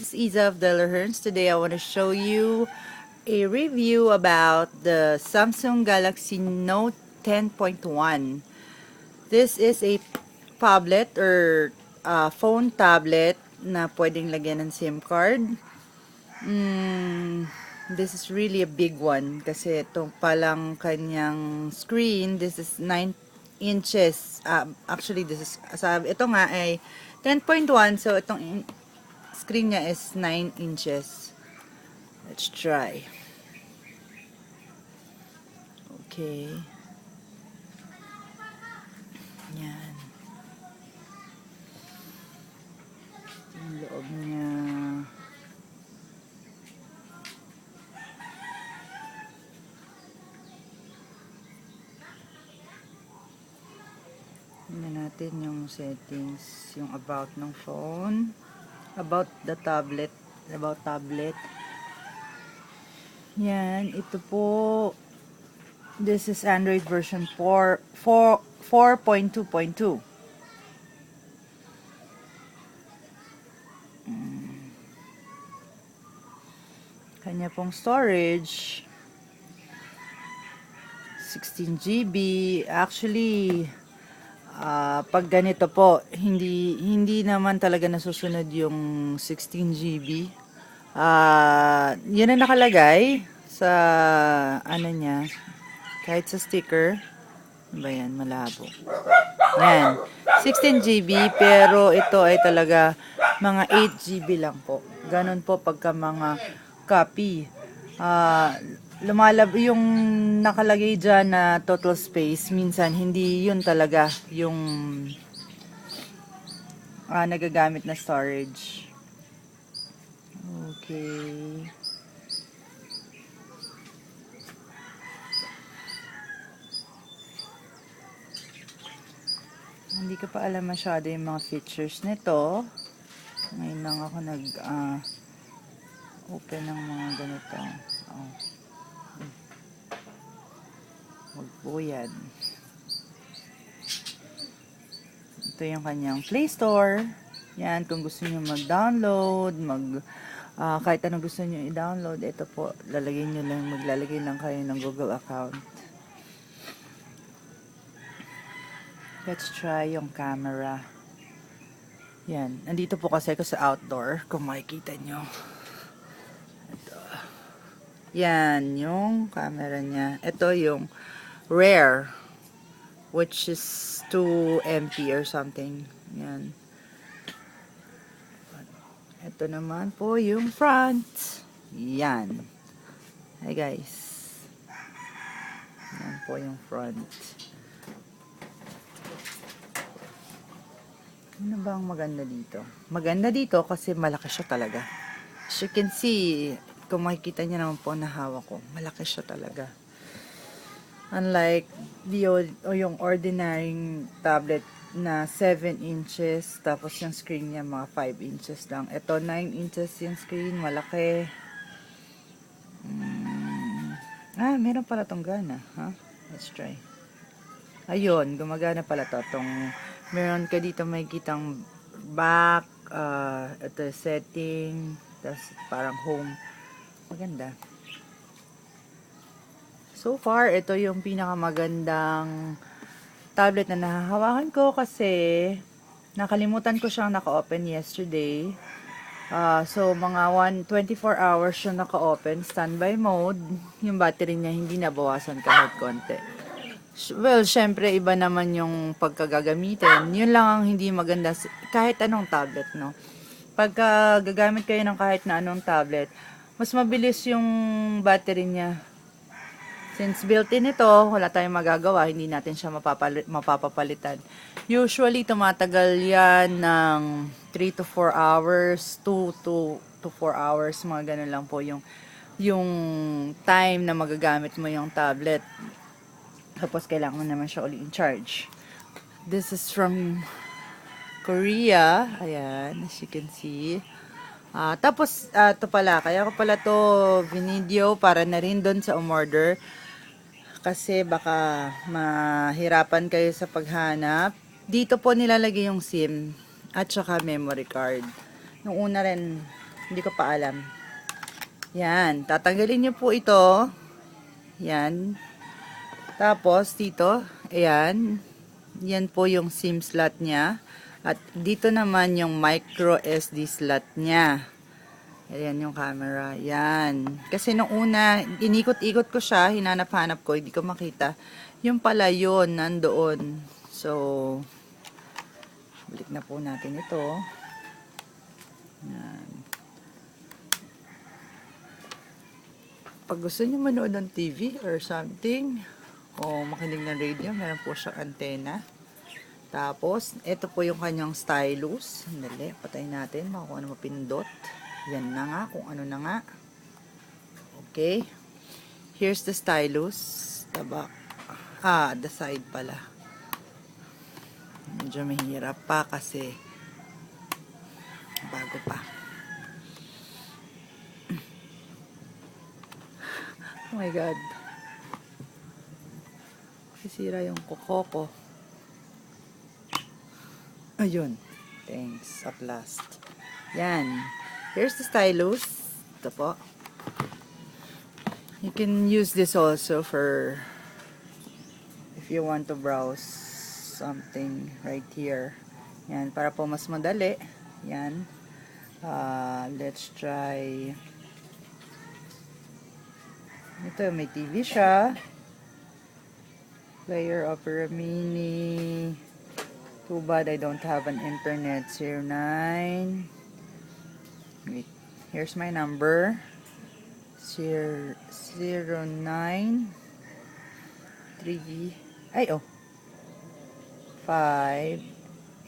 is Isa of Delaherns. Today I want to show you a review about the Samsung Galaxy Note 10.1. This is a phablet or phone tablet na pwedeng lagyan ng SIM card. This is really a big one kasi itong palang kanyang screen, this is 9 inches. Actually, this is, ito nga ay 10.1, so itong screen niya is 9 inches. Let's try. Okay. Yan. Yung loob niya. Tingnan natin yung settings, yung about ng phone, about the tablet, about tablet. Yan, ito po, this is Android version 4.2.2. Kanya pong storage, 16 GB. Actually, pag ganito po, hindi naman talaga nasusunod yung 16 GB. Yun ang nakalagay sa ano niya, kahit sa sticker. Ano ba yan? Malabo. Yan. 16 GB, pero ito ay talaga mga 8 GB lang po. Ganon po pagka mga copy. Yung nakalagay dyan na total space, minsan hindi yun talaga yung nagagamit na storage. Okay. Hindi ko pa alam masyado yung mga features nito. Ngayon lang ako open ng mga ganito. Huwag po yan. Ito yung kanyang Play Store. Yan, kung gusto nyo mag-download, kahit anong gusto nyo i-download, ito po, maglalagay lang kayo ng Google account. Let's try yung camera. Yan, nandito po kasi ako sa outdoor, kung makikita nyo. Ito. Yan, yung camera niya. Ito yung Rare, which is 2 MP or something. Yan. Ito naman po yung front. Yan. Hi guys. Yan po yung front. Ano ba ang maganda dito? Maganda dito kasi malaki siya talaga. As you can see, kung makikita niyo naman po na hawak ko, malaki siya talaga. Unlike yung ordinary tablet na 7 inches, tapos yung screen niya mga 5 inches lang. Ito 9 inches yung screen, malaki. Meron pala tong gana. Let's try. Ayun, gumagana pala to. Meron ka dito may kitang back, ito setting, tapos parang home. Maganda. So far, ito yung pinakamagandang tablet na nahahawakan ko kasi nakalimutan ko siyang naka-open yesterday. So, mga 24 hours siya naka-open, standby mode. Yung battery niya hindi nabawasan kahit konti. Well, syempre, iba naman yung pagkagagamitin. Yun lang ang hindi maganda kahit anong tablet, no? Pagka gagamit kayo ng kahit na anong tablet, mas mabilis yung battery niya. Since built-in ito, wala tayong magagawa, hindi natin siya mapapapalitan. Usually, tumatagal yan ng 3 to 4 hours, 2 to 4 hours, mga ganun lang po yung time na magagamit mo yung tablet. Tapos, kailangan mo naman siya uli in charge. This is from Korea. Ayan, as you can see. Tapos, ito pala, kaya ko pala to video para na rin doon sa umorder. Kasi baka mahirapan kayo sa paghanap. Dito po nilalagay yung SIM at saka memory card. Nung una rin, Hindi ko pa alam. Yan. Tatanggalin niyo po ito. Yan. Tapos, dito. Ayan. Yan po yung SIM slot niya. At dito naman yung micro SD slot niya. Ayan yung camera. Yan. Kasi nung una, inikot-ikot ko siya. Hinanap-hanap ko. Hindi ko makita. Yung pala yun. Nandoon. So, balik na po natin ito. Yan. Pag gusto niyo manood ng TV or something, o makinig ng radio, meron po siyang antena. Tapos, ito po yung kanyang stylus. Sandali, patayin natin. Baka kung ano mapindot. Yan na nga, kung ano na nga. Okay. Here's the stylus. Tabak. The side pala. Medyo mahirap pa kasi bago pa. Oh my God. Sisira yung kuko ko. Ayun. Thanks. At last. Yan. Here's the stylus. Ito po. You can use this also for if you want to browse something right here. Yan. Para po mas madali. Yan. Let's try. Ito, may TV siya. Player, Opera Mini. Too bad I don't have an internet. 09. Wait. Here's my number. 09 3 ay 5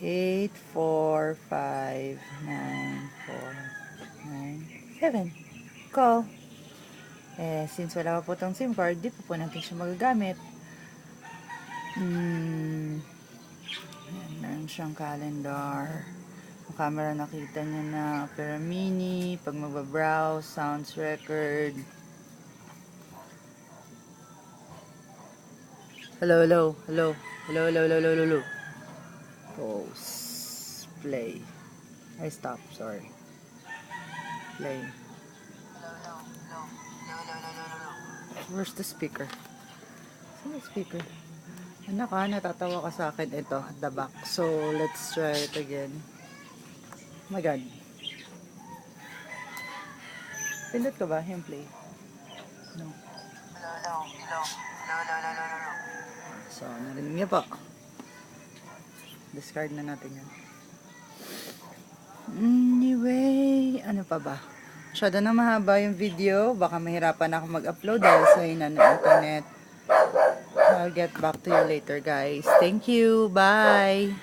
8 4 5 9 4 9 7. Call. Since wala pa po itong SIM card, di po natin siya magagamit. Ayan, meron siyang calendar. Ang camera nakita niya na Opera Mini, pag magbabrowse, sounds record. Hello, hello, hello, hello, hello, hello, hello, hello. Pause. Play. I stop, sorry. Play. Where's the speaker? Saan yung speaker? Anak ka, natatawa ka sa akin. Ito, at the back. So, let's try it again. Oh my God. Pindot ka ba yung play? No. So, narinig niyo po. Discard na natin yan. Anyway, ano pa ba? Masyado na mahaba yung video. Baka mahirapan ako mag-upload dahil sa hina ng internet. I'll get back to you later, guys. Thank you. Bye.